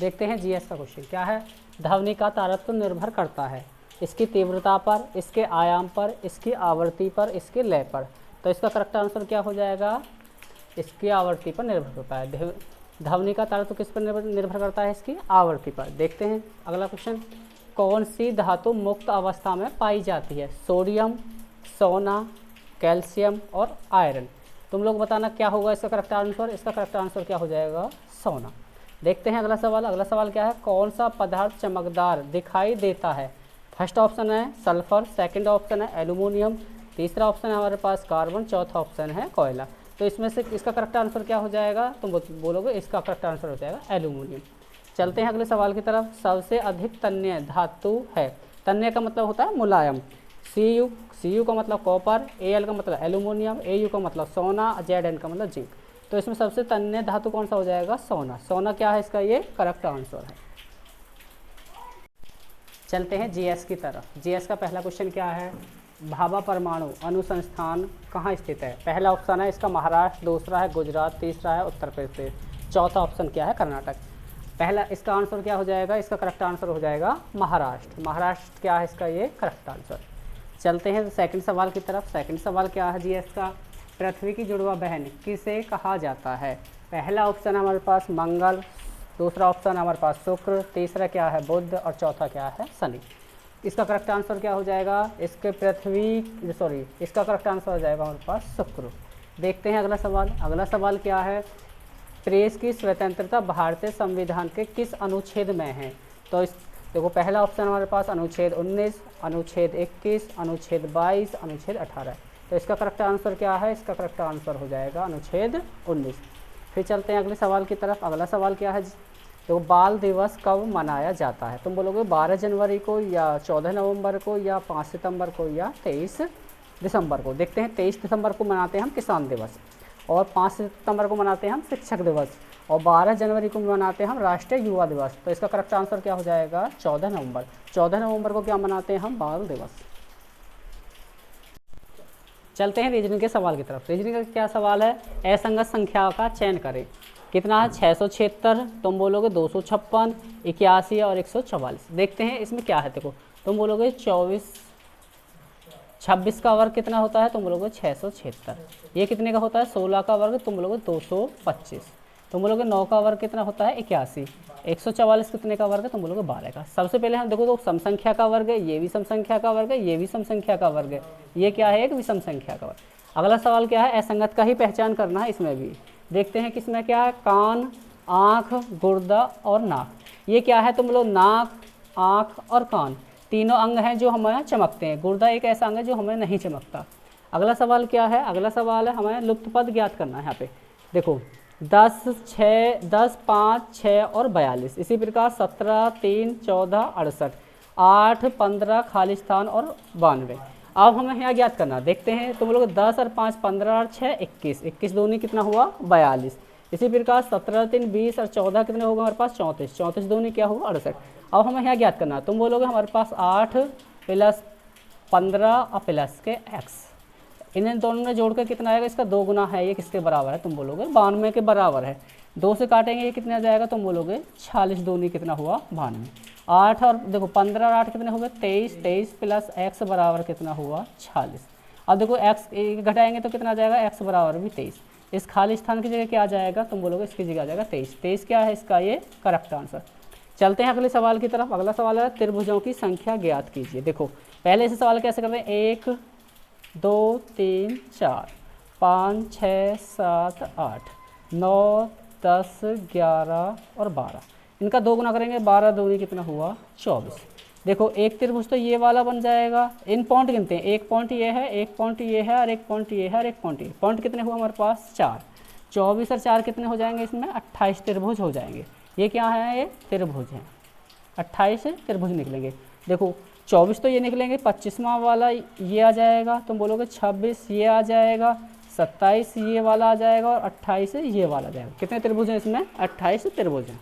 देखते हैं जीएस का क्वेश्चन क्या है। ध्वनि का तारतम्य निर्भर करता है इसकी तीव्रता पर, इसके आयाम पर, इसकी आवृत्ति पर, इसके लय पर। तो इसका करेक्ट आंसर क्या हो जाएगा, इसकी आवृत्ति पर निर्भर करता है। ध्वनि का तारतम्य किस पर निर्भर करता है, इसकी आवृत्ति पर। देखते हैं अगला क्वेश्चन, कौन सी धातु मुक्त अवस्था में पाई जाती है। सोडियम, सोना, कैल्शियम और आयरन। तुम लोग बताना क्या होगा इसका करेक्ट आंसर। इसका करेक्ट आंसर क्या हो जाएगा, सोना। देखते हैं अगला सवाल। अगला सवाल क्या है, कौन सा पदार्थ चमकदार दिखाई देता है। फर्स्ट ऑप्शन है सल्फर, सेकंड ऑप्शन है एल्यूमिनियम, तीसरा ऑप्शन है हमारे पास कार्बन, चौथा ऑप्शन है कोयला। तो इसमें से इसका करेक्ट आंसर क्या हो जाएगा, तुम बोलोगे इसका करेक्ट आंसर हो जाएगा एल्यूमिनियम। चलते हैं अगले सवाल की तरफ। सबसे अधिक तन्य धातु है। तन्य का मतलब होता है मुलायम। Cu का मतलब कॉपर, Al का मतलब एल्यूमिनियम, Au का मतलब सोना, Zn का मतलब जिंक। तो इसमें सबसे तन्य धातु कौन सा हो जाएगा, सोना। सोना क्या है इसका ये करेक्ट आंसर है। चलते हैं जीएस की तरफ। जीएस का पहला क्वेश्चन क्या है, भाभा परमाणु अनुसंस्थान कहाँ स्थित है। पहला ऑप्शन है इसका महाराष्ट्र, दूसरा है गुजरात, तीसरा है उत्तर प्रदेश, चौथा ऑप्शन क्या है कर्नाटक। पहला इसका आंसर क्या हो जाएगा, इसका करेक्ट आंसर हो जाएगा महाराष्ट्र। महाराष्ट्र क्या है इसका ये करेक्ट आंसर। चलते हैं सेकंड सवाल की तरफ। सेकंड सवाल क्या है जीएस का, पृथ्वी की जुड़वा बहन किसे कहा जाता है। पहला ऑप्शन है हमारे पास मंगल, दूसरा ऑप्शन हमारे पास शुक्र, तीसरा क्या है बुध और चौथा क्या है शनि। इसका करेक्ट आंसर क्या हो जाएगा, इसका करेक्ट आंसर हो जाएगा हमारे पास शुक्र। देखते हैं अगला सवाल। अगला सवाल क्या है, प्रेस की स्वतंत्रता भारतीय संविधान के किस अनुच्छेद में है। तो इस देखो पहला ऑप्शन हमारे पास अनुच्छेद 19, अनुच्छेद 21, अनुच्छेद 22, अनुच्छेद 18। तो इसका करेक्ट आंसर क्या है, इसका करेक्ट आंसर हो जाएगा अनुच्छेद 19। फिर चलते हैं अगले सवाल की तरफ। अगला सवाल क्या है, तो बाल दिवस कब मनाया जाता है। तुम बोलोगे 12 जनवरी को या 14 नवंबर को या 5 सितंबर को या 23 दिसंबर को। देखते हैं 23 दिसंबर को मनाते हैं हम किसान दिवस, और 5 सितंबर को मनाते हैं हम शिक्षक दिवस, और 12 जनवरी को मनाते हैं हम राष्ट्रीय युवा दिवस। तो इसका करेक्ट आंसर क्या हो जाएगा 14 नवंबर। 14 नवंबर को क्या मनाते हैं हम, बाल दिवस। चलते हैं रीजनिंग के सवाल की तरफ। रीजनिंग का क्या सवाल है, असंगत संख्या का चयन करें। कितना है 676, तुम बोलोगे 256, 81 और 144। देखते हैं इसमें क्या है। देखो तुम बोलोगे 26 का वर्ग कितना होता है, तुम बोलोगे 676। ये कितने का होता है 16 का वर्ग, तुम बोलोगे 225। तुम बोलोगे 9 का वर्ग कितना होता है 81। 144 कितने का वर्ग है, तुम बोलोगे 12 का। सबसे पहले हम देखो तो सम संख्या का वर्ग है, ये भी सम संख्या का वर्ग है, ये भी सम संख्या का वर्ग है, ये क्या है एक विषम संख्या का वर्ग। अगला सवाल क्या है, असंगत का ही पहचान करना है इसमें भी। देखते हैं किसमें क्या है, कान, आँख, गुर्दा और नाक। ये क्या है, तुम लोग नाक, आँख और कान तीनों अंग हैं जो हमें चमकते हैं। गुर्दा एक ऐसा अंग है जो हमें नहीं चमकता। अगला सवाल क्या है, अगला सवाल है हमें लुप्त पद ज्ञात करना है। यहाँ पे देखो 10, 5, 6 और 42। इसी प्रकार 17, 3, 14, 68, 8, 15 खाली स्थान और 92। अब हमें यहाँ ज्ञात करना। देखते हैं तुम लोग 10 और 5 15 और 6 21, 21 दूनी कितना हुआ 42। इसी प्रकार 17, 3, 20 और 14 कितने होगा हमारे पास 34, 34 दूनी क्या होगा 68। अब हमें यहाँ ज्ञात करना। तुम बोलोगे हमारे पास 8 + 15 और प्लस के x, इन दोनों में जोड़ कर कितना आएगा, इसका 2 गुना है। ये किसके बराबर है, तुम बोलोगे 92 के बराबर है। 2 से काटेंगे ये कितना आ जाएगा, तुम बोलोगे 46 दूनी कितना हुआ 92। 8 और देखो 15 और 8 कितने हो गए 23, 23 प्लस x बराबर कितना हुआ 46। अब देखो x घटाएंगे तो कितना आ जाएगा, x बराबर भी 23। इस खाली स्थान की जगह क्या आ जाएगा, तुम बोलोगे इसकी जगह आ जाएगा 23। 23 क्या है इसका ये करेक्ट आंसर। चलते हैं अगले सवाल की तरफ। अगला सवाल है त्रिभुजों की संख्या ज्ञात कीजिए। देखो पहले से सवाल कैसे कर रहे हैं, 1, 2, 3, 4, 5, 6, 7, 8, 9, 10, 11 और 12। इनका 2 गुना करेंगे, 12 दूनी कितना हुआ 24। देखो एक त्रिभुज तो ये वाला बन जाएगा। इन पॉइंट गिनते हैं, एक पॉइंट ये है, एक पॉइंट ये है और एक पॉइंट ये है और एक पॉइंट ये। पॉइंट कितने हुआ हमारे पास 4। 24 और 4 कितने हो जाएंगे, इसमें 28 त्रिभुज हो जाएंगे। ये क्या है, ये त्रिभुज है। 28 त्रिभुज निकलेंगे। देखो 24 तो ये निकलेंगे, 25वां वाला ये आ जाएगा, तुम बोलोगे 26 ये आ जाएगा, 27 ये वाला आ जाएगा और 28 ये वाला आ जाएगा। कितने त्रिभुज हैं इसमें, 28 त्रिभुज हैं।